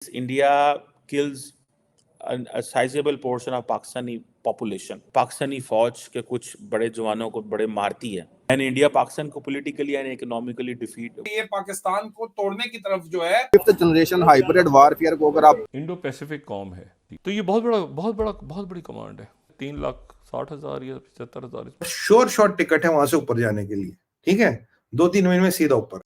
India kills a sizable portion of Pakistani population. Pakistani फौज के कुछ बड़े जवानों को बड़े मारती है एंड इंडिया पाकिस्तान को पॉलिटिकली एंड इकोनॉमिकली डिफीट ये पाकिस्तान को तोड़ने की तरफ जो है फिफ्थ जनरेशन हाइब्रिड वारफेयर को अगर आप इंडो पैसिफिक कॉम है तो ये बहुत बड़ी कमांड है। 3,60,000 या 75,000 शॉर्ट टिकट है वहां से ऊपर जाने के लिए। ठीक है, 2-3 महीने में सीधा ऊपर।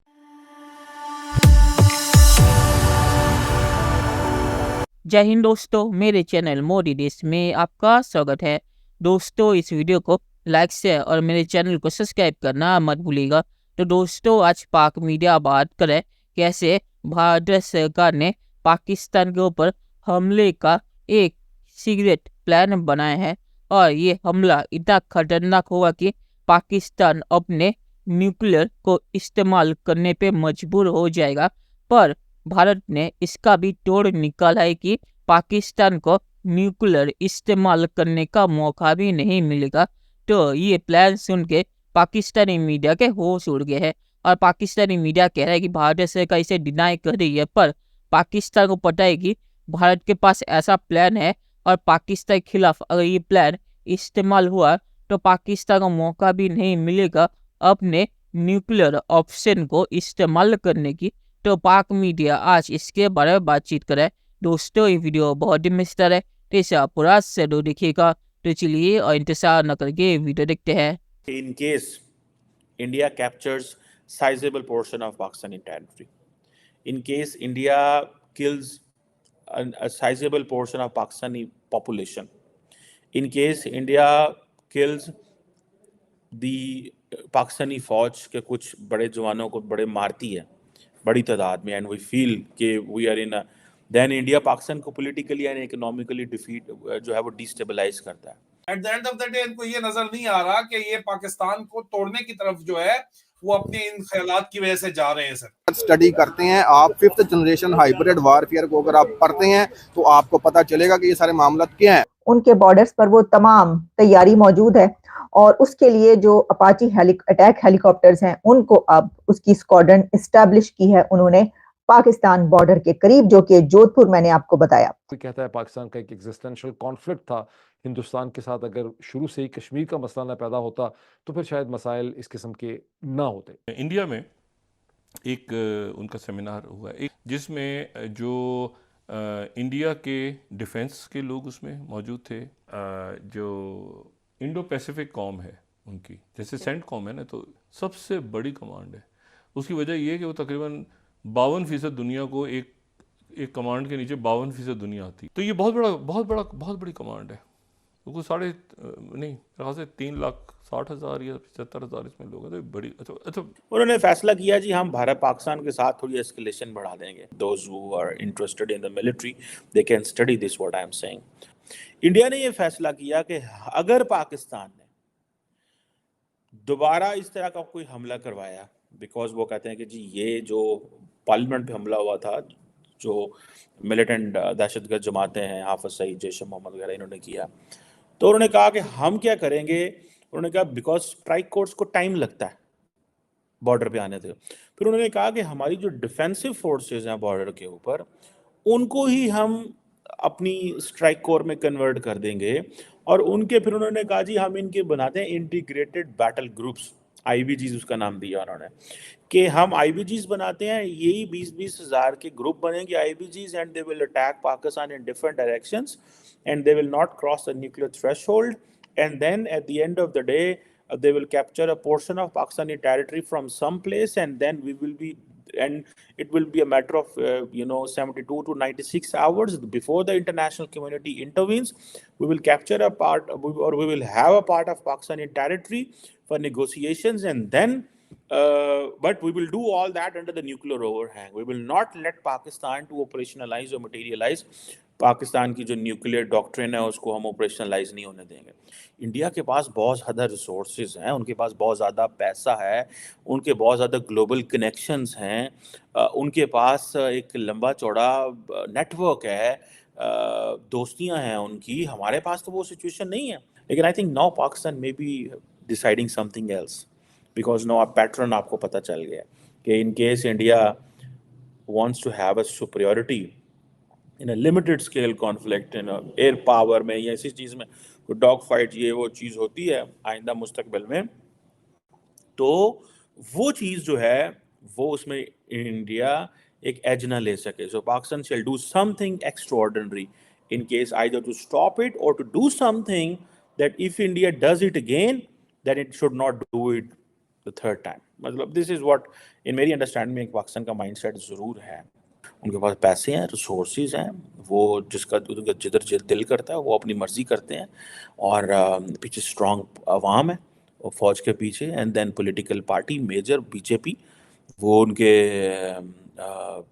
जय हिंद दोस्तों, मेरे चैनल मोदी देश में आपका स्वागत है। दोस्तों, इस वीडियो को लाइक शेयर और मेरे चैनल को सब्सक्राइब करना मत भूलिएगा। तो दोस्तों, आज पाक मीडिया बात करे कैसे भारत सरकार ने पाकिस्तान के ऊपर हमले का एक सीक्रेट प्लान बनाया है और ये हमला इतना खतरनाक होगा कि पाकिस्तान अपने न्यूक्लियर को इस्तेमाल करने पे मजबूर हो जाएगा। पर भारत ने इसका भी तोड़ निकाला है कि पाकिस्तान को न्यूक्लियर इस्तेमाल करने का मौका भी नहीं मिलेगा। तो ये प्लान सुन के पाकिस्तानी मीडिया के होश उड़ गए हैं और पाकिस्तानी मीडिया कह रहा है कि भारत सरकार इसे डिनाई कर रही है, पर पाकिस्तान को पता है कि भारत के पास ऐसा प्लान है और पाकिस्तान के खिलाफ अगर ये प्लान इस्तेमाल हुआ तो पाकिस्तान को मौका भी नहीं मिलेगा अपने न्यूक्लियर ऑप्शन को इस्तेमाल करने की। तो पाक मीडिया आज इसके बारे में बातचीत करे। दोस्तों, ये वीडियो बहुत ही मजेदार है, तो इसे आप पूरा से देखिएगा। तो चलिए और इंतजार न करके वीडियो देखते हैं। In case India captures sizable portion of Pakistani territory, in case India kills a sizable portion of Pakistani population, in case India kills the Pakistani फौज के कुछ बड़े जवानों को बड़े मारती है बड़ी तादाद में एंड वी फील कि we are in then India Pakistan को पॉलिटिकली एंड इकोनॉमिकली डिफीट जो है वो डिस्टेबलाइज करता है। Eight the end of the day इनको ये नजर नहीं आ रहा कि ये पाकिस्तान को तोड़ने की तरफ जो है वो अपने इन ख्यालात की वजह से जा रहे हैं। सर, स्टडी करते हैं, आप फिफ्थ जनरेशन हाइब्रिड वारफेयर को अगर आप पढ़ते हैं तो आपको पता चलेगा कि ये सारे मामला क्या है। उनके बॉर्डर्स पर वो तमाम तैयारी मौजूद है और उसके लिए जो अपाची अटैक हेलीकॉप्टर्स हैं उनको अब उसकी स्क्वाड्रन एस्टैब्लिश की है उन्होंने पाकिस्तान बॉर्डर के करीब, जो कि जोधपुर मैंने आपको बताया। कोई कहता है पाकिस्तान का एक एग्जिस्टेंशियल कॉन्फ्लिक्ट था हिंदुस्तान के साथ, अगर शुरू से ही कश्मीर का मसला ना पैदा होता तो फिर शायद मसाइल इस किस्म के ना होते। इंडिया में एक उनका सेमिनार हुआ एक जिसमें जो इंडिया के डिफेंस के लोग उसमें मौजूद थे, जो इंडो पैसिफिक कॉम है उनकी, जैसे सेंट कॉम है ना, तो सबसे बड़ी कमांड है। उसकी वजह ये है कि वो तकरीबन 52% दुनिया को एक कमांड के नीचे 52% दुनिया आती। तो ये बहुत बड़ी कमांड है। तो साढ़े नहीं से 3,60,000 या 75,000 इसमें लोग हैं। तो बड़ी अच्छा उन्होंने फैसला किया जी हम भारत पाकिस्तान के साथ थोड़ी एस्केलेशन बढ़ा देंगे। Those who are interested in the military they can study this what I am saying. India ने ये फैसला किया कि अगर पाकिस्तान ने दोबारा इस तरह का कोई हमला करवाया, बिकॉज वो कहते हैं कि जी ये जो पार्लियामेंट पे हमला हुआ था, जो मिलिटेंट दहशतगर्द जमातें हैं, हाफिज सईद, जैश मोहम्मद वगैरह इन्होंने किया, तो उन्होंने कहा कि हम क्या करेंगे। उन्होंने कहा बिकॉज स्ट्राइक कोर्स को टाइम लगता है बॉर्डर पे आने से। फिर उन्होंने कहा कि हमारी जो डिफेंसिव फोर्सेस हैं बॉर्डर के ऊपर, उनको ही हम अपनी स्ट्राइक कोर में कन्वर्ट कर देंगे और उनके फिर उन्होंने कहा जी हम इनके बनाते हैं इंटीग्रेटेड बैटल ग्रुप्स, आईबीजीज उसका नाम दिया उन्होंने, कि हम आईबीजीज बनाते हैं, यही 20-20 हज़ार के ग्रुप बनेंगे IBGs and they will attack Pakistan in different directions and they will not cross the nuclear threshold and then at the end of the day they will capture a portion of Pakistani territory from some place and then we will be, and it will be a matter of 72 to 96 hours before the international community intervenes. We will capture a part or we will have a part of Pakistani territory for negotiations and then but we will do all that under the nuclear overhang. We will not let Pakistan to operationalize or materialize Pakistan की जो nuclear doctrine है उसको हम operationalise नहीं होने देंगे। India के पास बहुत ज़्यादा रिसोर्सेज हैं, उनके पास बहुत ज़्यादा पैसा है, उनके बहुत ज़्यादा ग्लोबल कनेक्शंस हैं, उनके पास एक लंबा चौड़ा नेटवर्क है, दोस्तियां हैं उनकी। हमारे पास तो वो सिचुएशन नहीं है। लेकिन I think now Pakistan may be deciding something else, because now pattern आपको पता चल गया कि in case India wants to have a superiority in a limited scale conflict, in air power में या इसी चीज़ में कोई डॉग फाइट ये वो चीज़ होती है आइंदा मुस्तकबिल में, तो वो चीज़ जो है वो उसमें इंडिया एक एज ना ले सके. So Pakistan shall do something extraordinary in case either to stop it or to do something that if India does it again then it should not do it the third time. मतलब this is what in मेरी understanding में पाकिस्तान का mindset ज़रूर है. उनके पास पैसे हैं, resources हैं, वो जिसका जिधर दिल करता है वो अपनी मर्जी करते हैं. और पीछे स्ट्रॉन्ग अवाम है फौज के पीछे, and then political party major BJP वो उनके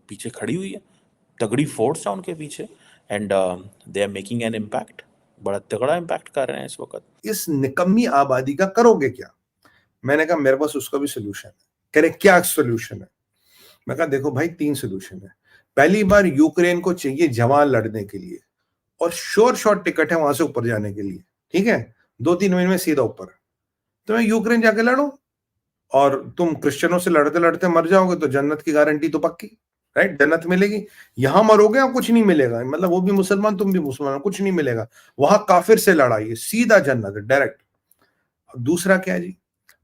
पीछे खड़ी हुई है. तगड़ी फोर्स है उनके पीछे, and they are making an impact. बड़ा तगड़ा इम्पैक्ट कर रहे हैं इस वक्त. इस निकम्मी आबादी का करोगे क्या? मैंने कहा मेरे पास उसका भी सोल्यूशन है. कह रहे क्या सोल्यूशन है? मैं कहा देखो भाई 3 सोल्यूशन है. पहली बार यूक्रेन को चाहिए जवान लड़ने के लिए और श्योर शॉट टिकट है वहां से ऊपर जाने के लिए. ठीक है, 2-3 महीने में सीधा ऊपर. तो मैं यूक्रेन जाके लड़ो, और तुम क्रिश्चियनों से लड़ते लड़ते मर जाओगे तो जन्नत की गारंटी तो पक्की, राइट? जन्नत मिलेगी. यहां मरोगे और कुछ नहीं मिलेगा, मतलब वो भी मुसलमान तुम भी मुसलमान, कुछ नहीं मिलेगा. वहां काफिर से लड़ाई, सीधा जन्नत डायरेक्ट. दूसरा क्या है जी?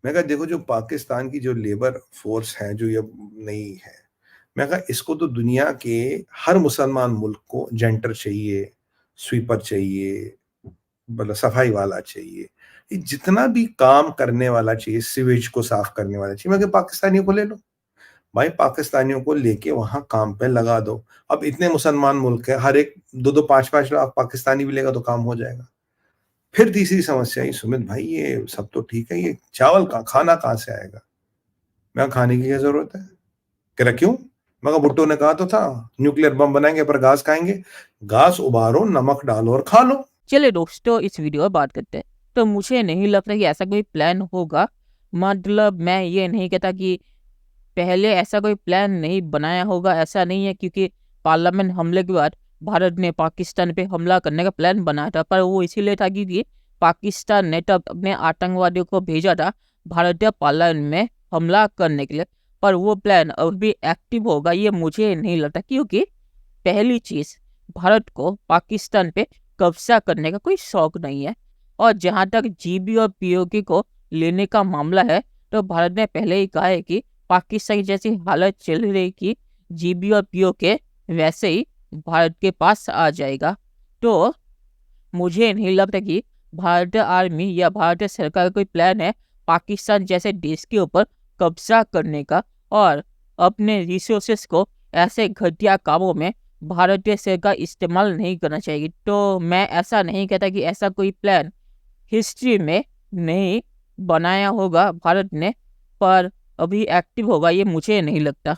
मैं कहा देखो जो पाकिस्तान की जो लेबर फोर्स है जो ये नहीं है, मैं कहा इसको तो दुनिया के हर मुसलमान मुल्क को जेंटर चाहिए, स्वीपर चाहिए, मतलब सफाई वाला चाहिए, जितना भी काम करने वाला चाहिए, सीवेज को साफ करने वाला चाहिए. मैं कहा पाकिस्तानियों को ले लो भाई, पाकिस्तानियों को लेके वहां काम पे लगा दो. अब इतने मुसलमान मुल्क है, हर एक 2-2, 5-5 लाख पाकिस्तानी भी लेगा तो काम हो जाएगा. फिर तीसरी समस्या ही सुमित भाई, ये सब तो ठीक है, ये चावल का खाना कहां से आएगा? मैं खाने की क्या जरूरत है? कह रहा क्यों? मैं कहा भुट्टो ने कहा तो था न्यूक्लियर बम बनाएंगे पर घास खाएंगे. घास उबारो, नमक डालो और खा लो. चलिए दोस्तों, इस वीडियो पर बात करते हैं. तो मुझे नहीं लगता कि ऐसा कोई प्लान होगा. मतलब मैं ये नहीं कहता कि पहले ऐसा कोई प्लान नहीं बनाया होगा, ऐसा नहीं है, क्योंकि पार्लियामेंट हमले के बाद भारत ने पाकिस्तान पे हमला करने का प्लान बनाया था, पर वो इसीलिए था क्योंकि पाकिस्तान ने तब अपने आतंकवादियों को भेजा था भारतीय पार्लियामेंट में हमला करने के लिए. पर वो प्लान अब भी एक्टिव होगा ये मुझे नहीं लगता, क्योंकि पहली चीज़, भारत को पाकिस्तान पे कब्जा करने का कोई शौक नहीं है. और जहाँ तक जीबी और पीओके को लेने का मामला है, तो भारत ने पहले ही कहा है कि पाकिस्तान की जैसी हालत चल रही कि जीबी और पीओके वैसे ही भारत के पास आ जाएगा. तो मुझे नहीं लगता कि भारतीय आर्मी या भारतीय सरकार का कोई प्लान है पाकिस्तान जैसे देश के ऊपर कब्जा करने का, और अपने रिसोर्सेस को ऐसे घटिया कामों में भारतीय सरकार इस्तेमाल नहीं करना चाहिए. तो मैं ऐसा नहीं कहता कि ऐसा कोई प्लान हिस्ट्री में नहीं बनाया होगा भारत ने, पर अभी एक्टिव होगा ये मुझे नहीं लगता.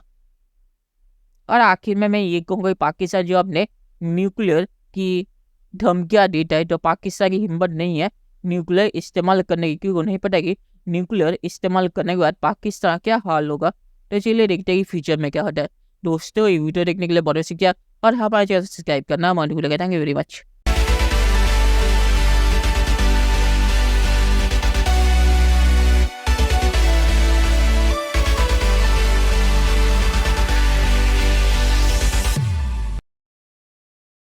और आखिर में मैं ये कहूँगा, पाकिस्तान जो अपने न्यूक्लियर की धमकियाँ देता है, तो पाकिस्तान की हिम्मत नहीं है न्यूक्लियर इस्तेमाल करने की, क्योंकि उन्हें पता है कि न्यूक्लियर इस्तेमाल करने के बाद पाकिस्तान क्या हाल होगा. तो चलिए देखते हैं कि फ्यूचर में क्या होता है. दोस्तों ये वीडियो देखने के लिए बहुत शुक्रिया, और हमारे चैनल सब्सक्राइब करना मत भूलिएगा. Thank you very much.